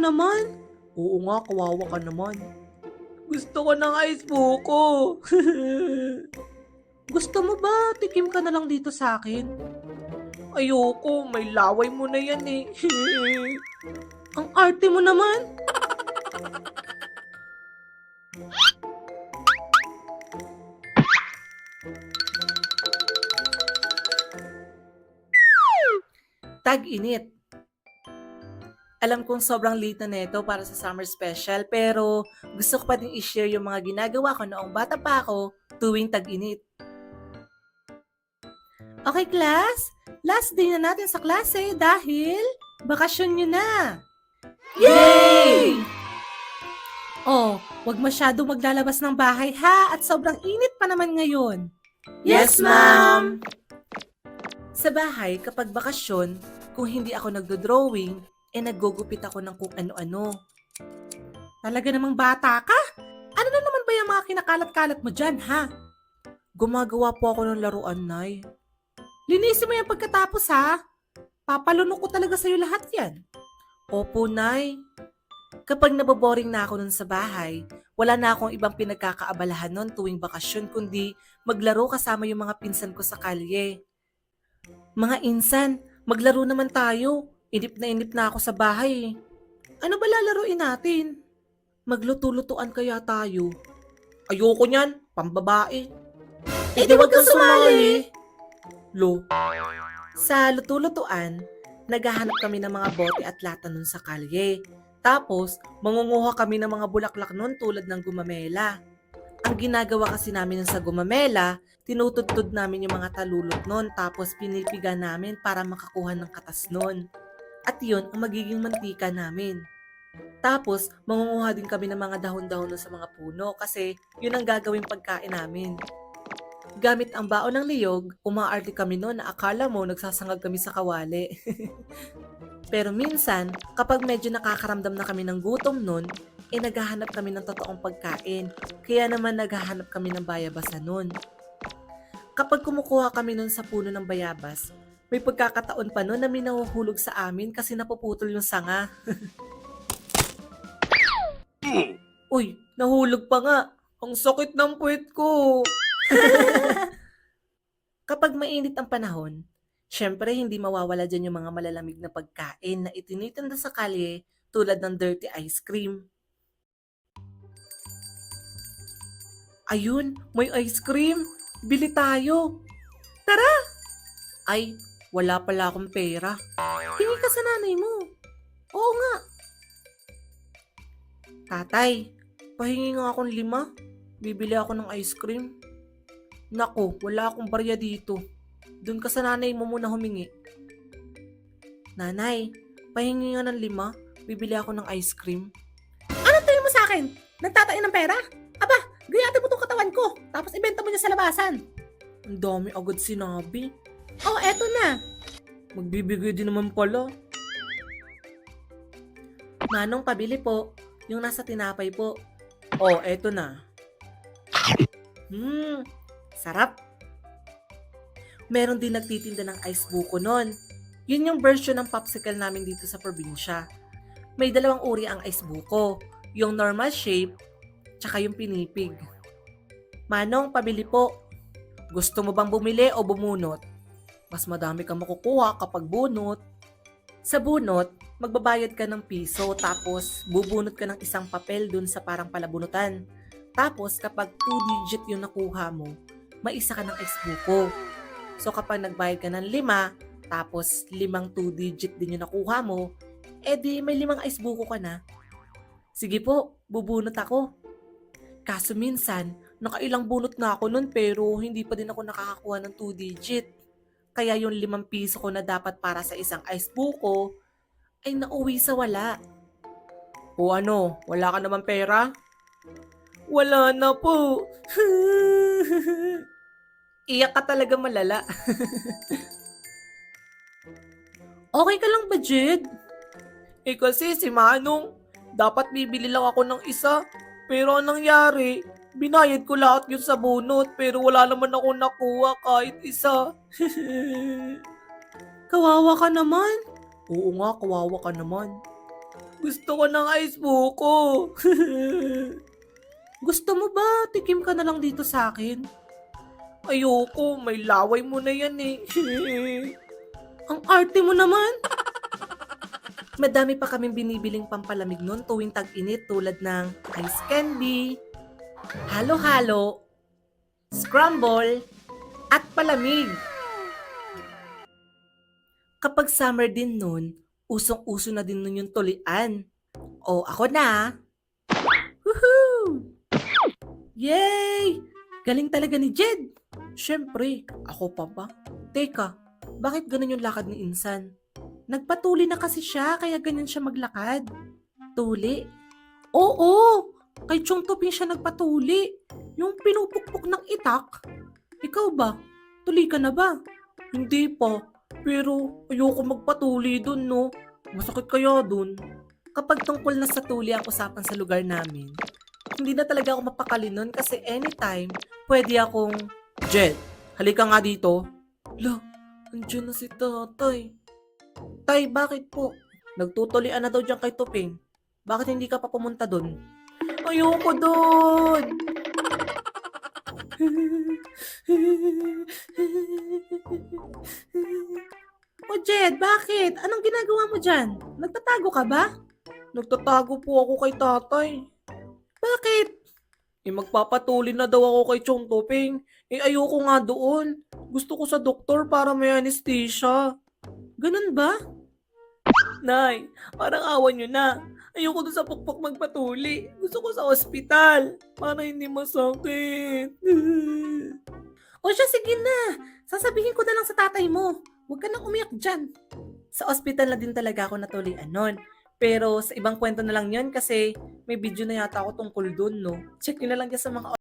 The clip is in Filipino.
naman. Oo nga, kawawa ka naman. Gusto ko ng ice buko. Gusto mo ba tikim ka na lang dito sa akin? Ayoko, may laway mo na yan eh. Ang arte mo naman. Tag-init. Alam kong sobrang late na neto para sa summer special pero gusto ko pa din i-share yung mga ginagawa ko noong bata pa ako tuwing tag-init. Okay class, last day na natin sa klase dahil bakasyon nyo na. Yay! Oh, wag masyado maglalabas ng bahay ha at sobrang init pa naman ngayon. Yes, ma'am. Sa bahay, kapag bakasyon, kung hindi ako nagdo-drawing, nagugupit ako ng kung ano-ano. Talaga namang bata ka? Ano na naman ba yung mga kinakalat-kalat mo dyan, ha? Gumagawa po ako ng laruan, Nay. Linisin mo yan pagkatapos, ha? Papalunok ko talaga sa'yo lahat yan. Opo, Nay. Kapag naboboring na ako nun sa bahay, wala na akong ibang pinagkakaabalahan nun tuwing bakasyon kundi maglaro kasama yung mga pinsan ko sa kalye. Mga insan, maglaro naman tayo. Inip na ako sa bahay. Ano ba lalaruin natin? Magluto-lutuan kaya tayo? Ayoko niyan, pambabae. Di wag kang sumali. Lo. Sa luto-lutuan, naghahanap kami ng mga bote at lata nun sa kalye. Tapos, mangunguha kami ng mga bulaklak nun tulad ng gumamela. Ang ginagawa kasi namin nun sa gumamela, tinutudtod namin yung mga talulot nun tapos pinipiga namin para makakuha ng katas nun. At yun ang magiging mantika namin. Tapos, mangunguha din kami ng mga dahon-dahon sa mga puno kasi yun ang gagawing pagkain namin. Gamit ang baon ng niyog, umaarte kami noon na akala mo nagsasangag kami sa kawali. Pero minsan, kapag medyo nakakaramdam na kami ng gutom noon, naghahanap kami ng totoong pagkain. Kaya naman naghahanap kami ng bayabasan noon. Kapag kumukuha kami noon sa puno ng bayabas, may pagkakataon pa noon na may nahuhulog sa amin kasi napuputol yung sanga. Uy, nahulog pa nga. Ang sakit ng puwet ko. Kapag mainit ang panahon, syempre hindi mawawala dyan yung mga malalamig na pagkain na itinitinda sa kalye tulad ng dirty ice cream. Ayun, may ice cream. Bili tayo. Tara! Ay, wala pala akong pera. Hingi ka sa nanay mo. Oo nga. Tatay, pahingi nga akong 5. Bibili ako ng ice cream. Nako, wala akong barya dito. Doon ka sa nanay mo muna humingi. Nanay, pahingi nga ng 5. Bibili ako ng ice cream. Ano tingin mo sa akin? Nagtatain ng pera? Aba, gayati mo tong katawan ko. Tapos ibenta mo niya sa labasan. Ang dami agad sinabi. Oh, eto na. Magbibigay din naman pala. Manong, pabili po. Yung nasa tinapay po. Oh, eto na. Sarap. Meron din nagtitinda ng ice buko nun. Yun yung version ng popsicle namin dito sa probinsya. May 2 uri ang ice buko. Yung normal shape, tsaka yung pinipig. Manong, pabili po. Gusto mo bang bumili o bumunot? Mas madami kang makukuha kapag bunot. Sa bunot, magbabayad ka ng piso tapos bubunot ka ng isang papel dun sa parang palabunutan. Tapos kapag 2-digit yung nakuha mo, may isa ka ng ice buko. So kapag nagbayad ka ng 5, tapos 5 2-digit din yung nakuha mo, edi may 5 ice buko ka na. Sige po, bubunot ako. Kaso minsan, nakailang bunot na ako nun pero hindi pa din ako nakakakuha ng 2-digit. Kaya yung 5 piso ko na dapat para sa isang ice buko, ay nauwi sa wala. O ano, wala ka naman pera? Wala na po. Iyak ka talaga malala. Okay ka lang ba, Jed? Kasi si Manong, dapat bibili lang ako ng isa. Pero anong nangyari? Binayad ko lahat yun sa bunot pero wala naman ako nakuha kahit isa. Kawawa ka naman. Oo nga, kawawa ka naman. Gusto ko ng ice buko. Gusto mo ba? Tikim ka na lang dito sa akin. Ayoko, may laway mo na yan eh. Ang arte mo naman. Madami pa kaming binibiling pampalamig noon tuwing tag-init tulad ng ice candy, halo-halo, scramble, at palamig. Kapag summer din noon, usong-uso na din nun yung tulian. O, ako na. Woohoo! Yay! Galing talaga ni Jed. Siyempre, ako pa ba? Teka, bakit ganun yung lakad ni Insan? Nagpatuli na kasi siya, kaya ganyan siya maglakad. Tuli? Oo! Kay Chong Tuping siya nagpatuli. Yung pinupukpok ng itak. Ikaw ba? Tuli ka na ba? Hindi pa. Pero ayoko magpatuli dun, no? Masakit kaya dun. Kapag tungkol na sa tuli ang usapan sa lugar namin, hindi na talaga ako mapakali nun kasi anytime, pwede akong, Jed, halika nga dito. La, andyan na si tatay. Tay, bakit po? Nagtutulian na daw dyan kay Tuping. Bakit hindi ka pa pumunta dun? Ayoko dun! O Jed, bakit? Anong ginagawa mo dyan? Nagtatago ka ba? Nagtatago po ako kay tatay. Bakit? Magpapatuli na daw ako kay Chong Tuping. Ayoko nga doon. Gusto ko sa doktor para may anesthesia. Ganun ba? Nay, parang awan nyo na. Ayoko doon sa pukpok magpatuli. Gusto ko sa ospital. Para hindi masakit. O siya, sige na. Sasabihin ko na lang sa tatay mo. Huwag ka nang umiyak dyan. Sa ospital na din talaga ako natulian nun. Pero sa ibang kwento na lang yun kasi may video na yata ako tungkol dun, no? Check nyo na lang dyan sa mga